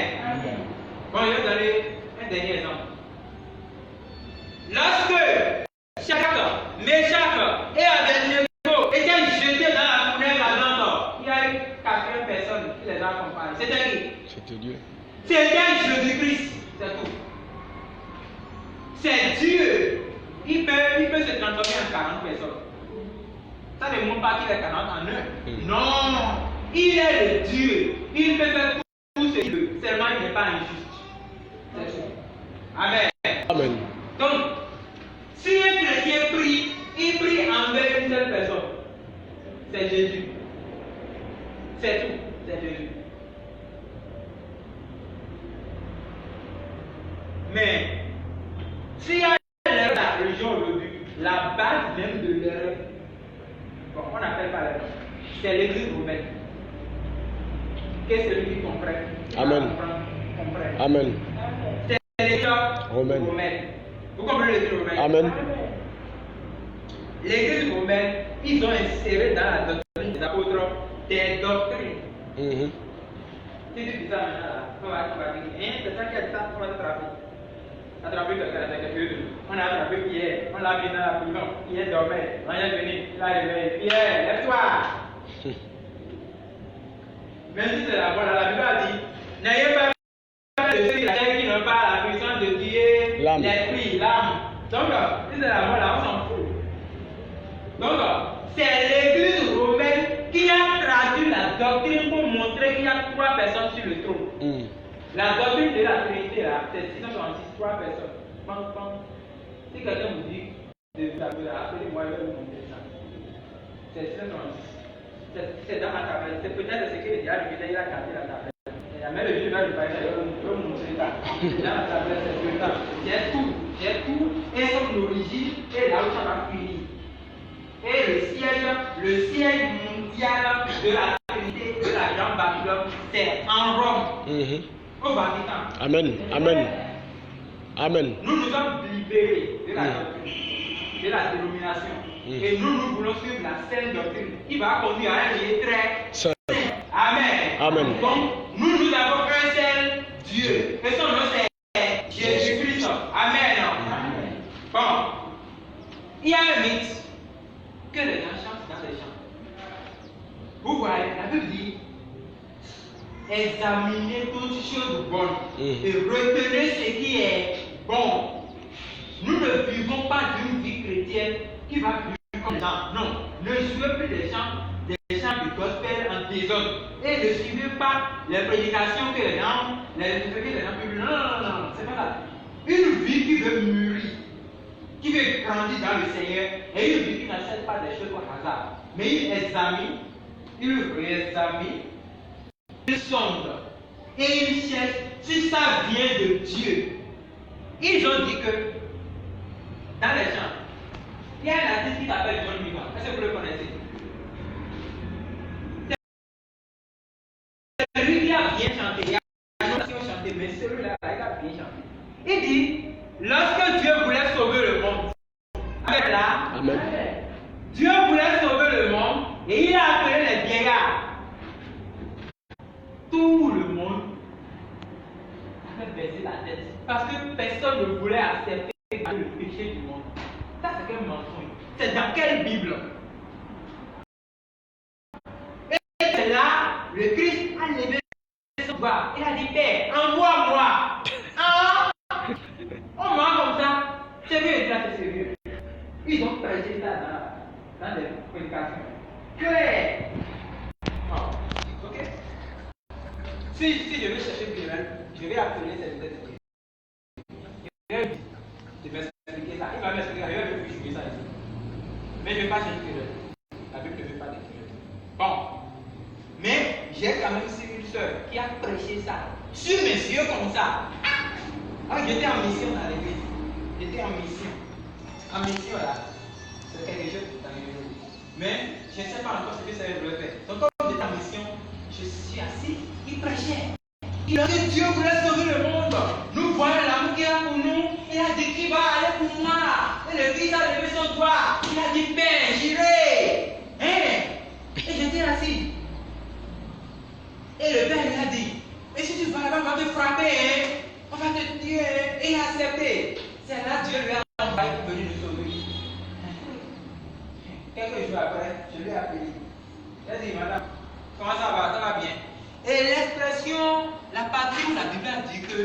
Bon, je vais vous donner un dernier exemple. Lorsque Shadrach, Meshach et Abednego étaient jetés dans la fournaise ardente, il y a eu 80 personnes qui les accompagnent. C'était qui? C'était Dieu. C'était Jésus-Christ, c'est tout. C'est Dieu. Il peut se transformer en 40 personnes. Ça ne montre pas qu'il est 40 en un. Non. Il est le Dieu. Il peut faire tout ce qu'il veut. Seulement, il n'est pas injuste. C'est tout. Amen. Amen. Donc, si un chrétien prie, il prie envers une seule personne. C'est Jésus. C'est tout. C'est Jésus. Mais, s'il y a l'erreur de la religion aujourd'hui, la base même de l'erreur, bon, on n'appelle pas l'erreur, c'est l'église romaine. Qu'est-ce que celui qui comprend? Amen. Amen. C'est l'église romaine. Vous comprenez l'église romaine? Amen. L'église romaine, ils ont inséré dans la doctrine des apôtres des doctrines. Si tu dis ça maintenant, on va dire, c'est ça qui a dit ça, on va t'attraper. Attraper quelqu'un avec quelque chose. On a attrapé Pierre, on l'a mis dans la prison. Pierre dormait, on est venu, il a réveillé. Pierre, lève-toi. Même si c'est la bonne, la Bible a dit, n'ayez pas peur de ceux qui n'ont pas la puissance de tuer l'esprit, l'âme. Donc, si c'est la bonne, là, on s'en fout. Donc, c'est l'église romaine qui a traduit la doctrine pour montrer qu'il y a 3 personnes sur le trône. La doctrine de la Trinité, là, c'est 666, 3 personnes. Si quelqu'un vous dit de taper, appelez-moi, je vais vous montrer ça. C'est 666. C'est dans ma tablette. C'est peut-être ce que le diable il a gardé la tablette. Mais le Dieu va le faire, je vais vous montrer ça. C'est dans la tablette, c'est tout le temps. J'ai tout, et son origine, et là où ça va finir. Et le siège mondial de la Trinité de la Grande Babylone, c'est en Rome. Au Vatican. Amen. Amen. Amen. Nous nous sommes libérés de la doctrine, de la dénomination. Et nous voulons suivre la sainte doctrine qui va conduire à un lieu très saint. Amen. Amen. Donc, nous avons un seul Dieu. Et son nom c'est Jésus-Christ. Amen. Bon. Il y a un mythe que les gens chantent dans les chants. Vous voyez, la Bible dit examinez toutes choses bonnes et retenez ce qui est bon. Nous ne vivons pas d'une vie chrétienne qui va vivre comme ça. Non, ne jouez plus des chants du gospel en désordre et ne suivez pas les prédications que les gens publient. Non, c'est pas ça. Une vie qui veut mûrir, qui veut grandir dans le Seigneur, et une vie qui n'achète pas des choses au hasard, mais il examine, il réexamine, il sonde et il cherche si ça vient de Dieu. Ils ont dit que dans les champs, il y a un artiste qui s'appelle John Migan. Est-ce que vous le connaissez? Il dit, lorsque Dieu voulait sauver le monde, là, Amen. Dieu voulait sauver le monde et il a appelé les vieillards. Tout le monde avait baissé la tête parce que personne ne voulait accepter le péché du monde. Ça, c'est quel mensonge? C'est dans quelle Bible? Et c'est là, le Christ a levé son doigt. Il a dit, Père, envoie-moi. Ah! On ment comme ça. Sérieux, et là, c'est sérieux. Ils ont prêché ça dans des prédications. Claire. Oh, ok. Si je vais chercher plus loin, je vais appeler cette tête. Je vais m'expliquer ça. Il va m'expliquer ça. Je vais plus jouer ça ici. Mais je ne vais pas chercher plus loin. La Bible ne veut pas décrire. Bon. Mais j'ai quand même aussi une soeur qui a prêché ça. Sur mes yeux comme ça. Ah, j'étais en mission dans l'église. J'étais en mission. En mission là. C'est quelque chose dans l'église. Mais je ne sais pas encore ce que ça veut faire. Donc quand j'étais en mission, je suis assis, il prêchait. Il a dit Dieu voulait sauver le monde. Nous voyons l'amour qu'il a pour nous. Il a dit qu'il va aller pour moi. Et le Christ a levé son doigt. Il a dit Père, j'irai. Hein? Et j'étais assis. Et le Père lui a dit, et si tu vas là-bas, on va te frapper, hein? On va te tuer. Hein? Et il a accepté. C'est là Dieu lui a envoyé pour venir nous sauver. Quelques jours après, je l'ai appelé. Il a dit, madame, comment ça va? Ça va bien. Et l'expression, la partie où la Bible a dit que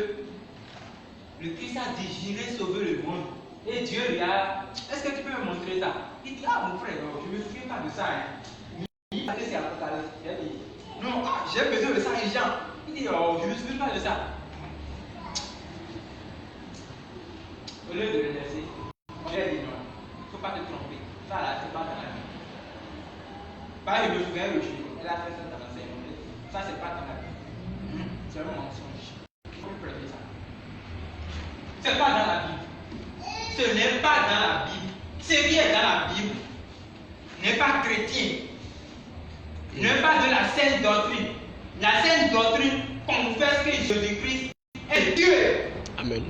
le Christ a dit, j'irai sauver le monde. Et Dieu lui a, est-ce que tu peux me montrer ça? Il dit, ah mon frère, non, je ne me souviens pas de ça. Hein? Oui, parce que c'est Apocalypse. Il a dit, non, j'ai besoin de ça, et Jean. Il dit, oh, je ne me souviens pas de ça. Au lieu de le laisser, j'ai dit non, il ne faut pas te tromper. Ça là, c'est pas dans la Bible. Pas je me souviens le jour, elle a fait ça dans l'enseignement. Ça, c'est pas dans la Bible. C'est un mensonge. Il faut prêter ça. C'est pas dans la Bible. Ce n'est pas dans la Bible. Ce qui est dans la Bible n'est pas chrétien. N'est pas de la sainte doctrine. La sainte doctrine confesse que Jésus-Christ est Dieu. Amen.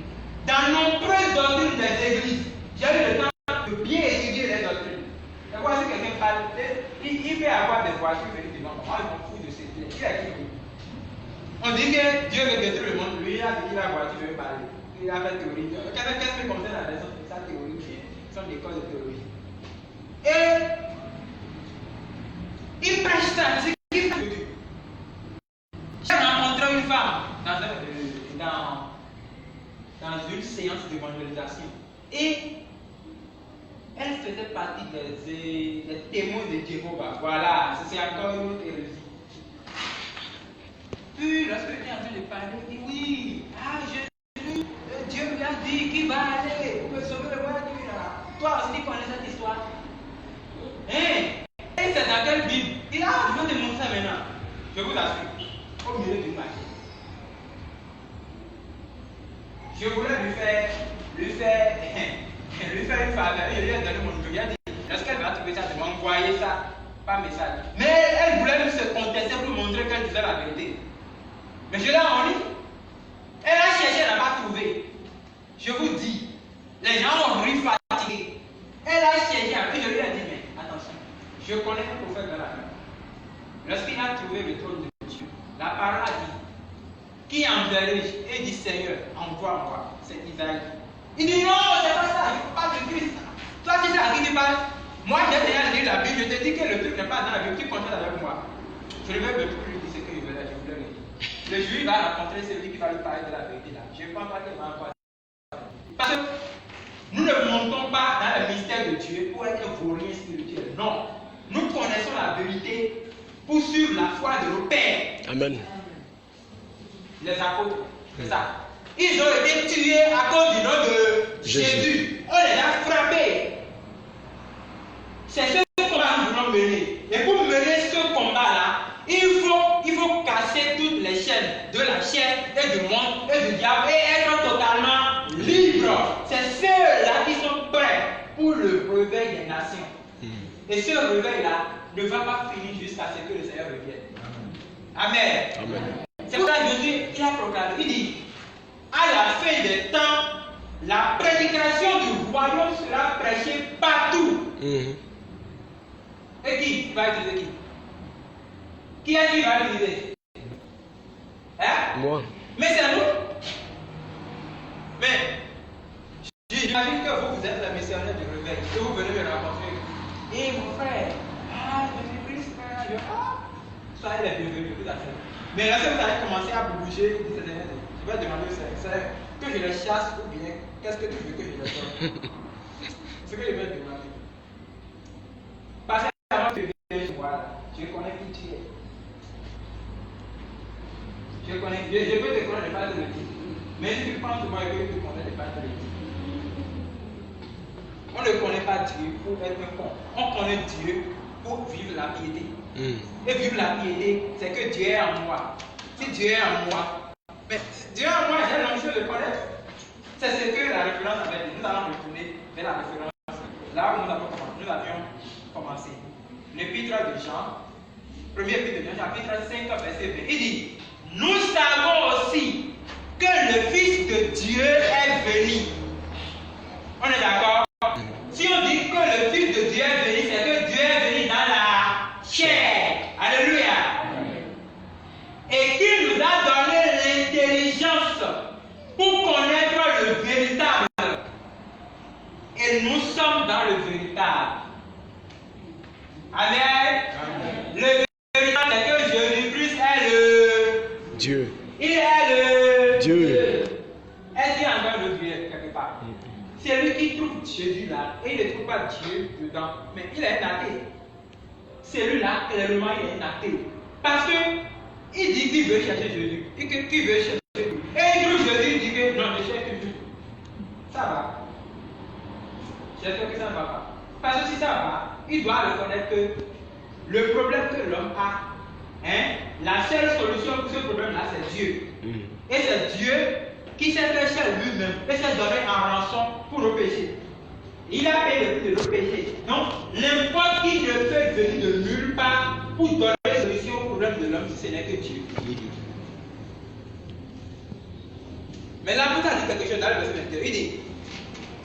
Dans nombreuses doctrines des églises, j'ai eu le temps de bien étudier les doctrines. Et quoi, si quelqu'un parle, il peut avoir des voitures venir devant moi. Moi, je m'en fous de ces clés. Il a qui? On dit que Dieu veut détruire le monde. Lui, il a dit qu'il a la voiture, il veut parler. Il a fait théorie. Qu'est-ce que concerne la raison de sa théorie? Ce sont des causes de théorie. Et il prêche ça. C'est qui fait Dieu? J'ai rencontré une femme dans une séance d'évangélisation. Et elle faisait partie des témoins de Jéhovah. Voilà, c'est encore une autre hérésie. Puis, lorsque il est en train de parler, il dit oui, Jésus, Dieu lui a dit qu'il va aller pour me sauver le monde. Toi aussi, tu connais cette histoire. Hein? Et c'est dans quelle Bible? Il dit, je vais te montrer ça maintenant. Je vous assure, au milieu du marché. Je voulais lui faire une faveur. Je lui ai donné mon numéro. Il a dit, lorsqu'elle va trouver ça, de m'envoyer ça par message. Mais elle voulait même se contester pour montrer qu'elle disait la vérité. Mais je l'ai en ligne. Elle a cherché, elle n'a pas trouvé. Je vous dis, les gens ont ri fatigués. Elle a cherché, et je lui ai dit, mais attention, je connais un prophète de la Bible. Lorsqu'il a trouvé le trône de Dieu, la parole a dit, qui enverrai et dit Seigneur, envoie-moi. C'est Isaïe. Il dit non, c'est pas ça, il parle de Christ. Toi, tu sais à qui tu parles? Moi, j'ai déjà lu la Bible, je te dis que le truc n'est pas dans la Bible, tu contactes avec moi. Je ne vais même plus lui dire ce que je voulais dire. Le juif va rencontrer celui qui va lui parler de la vérité là. Je ne pense pas qu'il va encore. Parce que nous ne montons pas dans le mystère de Dieu pour être vauriens spirituels. Non. Nous connaissons la vérité pour suivre la foi de nos pères. Amen. Les apôtres, c'est ça. Ils ont été tués à cause du nom de Jésus. On les a frappés. C'est ce combat que nous voulons mener. Et pour mener ce combat-là, il faut casser toutes les chaînes de la chair et du monde et du diable et être totalement libre. C'est ceux-là qui sont prêts pour le réveil des nations. Et ce réveil-là ne va pas finir jusqu'à ce que le Seigneur revienne. Amen. Amen. C'est pour ça que Jésus, il a proclamé, il dit, à la fin des temps, la prédication du royaume sera prêchée partout. Et qui va utiliser qui? Qui est-ce qui va l'utiliser? Hein? Moi. Mais c'est nous. Mais j'imagine que vous êtes la missionnaire du réveil, que vous venez me rencontrer. Et mon frère, Jésus-Christ, frère, soyez les bienvenus, tout à fait. Mais lorsque vous allez commencer à bouger, je vais demander au Seigneur que je les chasse ou bien qu'est-ce que tu veux que je les donne? C'est ce que je vais demander. Parce que avant que tu viennes chez moi, je connais qui tu es. Je peux te connaître, ne pas te le dire. Mais si tu penses que moi, je peux te connaître, ne pas te le dire. On ne connaît pas Dieu pour être un con. On connaît Dieu pour vivre la piété. Et vivre la piété, c'est que Dieu est en moi. Si Dieu est en moi, mais Dieu est en moi, j'ai l'ambition de connaître. C'est ce que la référence avait dit. Nous allons retourner vers la référence. Là où nous avions commencé. L'épître de Jean, premier épître de Jean, chapitre 5, verset 20. Il dit, nous savons aussi que le Fils de Dieu est venu. On est d'accord? Si on dit que le Fils de Dieu est venu, c'est que Dieu est venu dans la chair. Alléluia. Et qu'il nous a donné l'intelligence pour connaître le véritable. Et nous sommes dans le véritable. Amen. Le véritable, c'est que Jésus-Christ est le Dieu. Il est le Dieu. Est-ce qu'il y a encore le Dieu quelque part? C'est lui qui trouve Jésus là, et il ne trouve pas Dieu dedans, mais il est un athée. Celui-là, clairement, il est un athée. Parce que il dit qu'il veut chercher Jésus, et qu'il veut chercher Jésus. Et il trouve Jésus, il dit que non, je cherche Jésus. Ça va. J'espère que ça ne va pas. Parce que si ça va, il doit reconnaître que le problème que l'homme a, la seule solution pour ce problème-là, c'est Dieu. Et c'est Dieu qui s'est fait cher lui-même et s'est donné en rançon pour le péché. Il a payé le prix de nos péchés. Donc, n'importe qui ne peut venir de nulle part pour donner solution au problème de l'homme si ce n'est que Dieu. Mais là, vous avez dit quelque chose dans le verset 21. Il dit,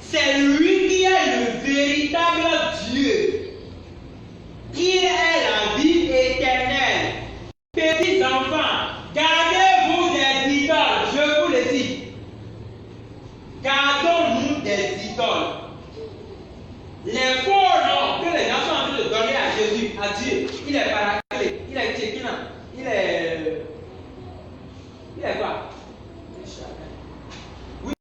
c'est lui qui est le véritable Dieu. Il est la vie éternelle. Petits enfants, gardez-vous des idoles. Je vous le dis. Gardons-nous des idoles. Les faux noms que les gens sont en train de donner à Jésus, à Dieu, il est paraclé, il est tchékina, il est quoi? Oui,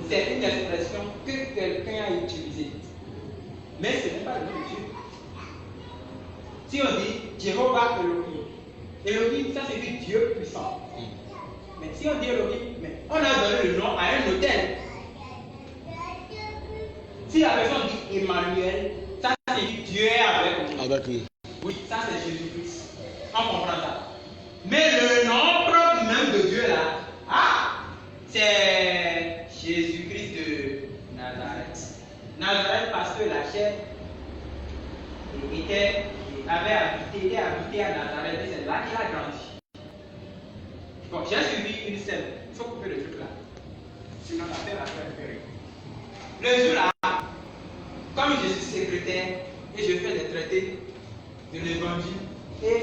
c'est une expression que quelqu'un a utilisée. Mais ce n'est pas le nom de Dieu. Si on dit Jéhovah Elohim, Elohim, ça c'est Dieu puissant. Mais si on dit Elohim, mais on a donné le nom à un hôtel. Si la personne dit Emmanuel, ça c'est Dieu est avec nous. Avec nous. Oui, ça c'est Jésus-Christ. On comprend ça. Mais le nom propre même de Dieu là, c'est Jésus-Christ de Nazareth. Nazareth parce que la chair était habité à Nazareth et c'est là qu'il a grandi. Bon, j'ai suivi une scène. Il faut couper le truc là. Sinon la terre a fait un peu. Le jour là, comme je suis secrétaire et je fais des traités de l'évangile, et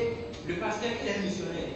le pasteur il est missionnaire.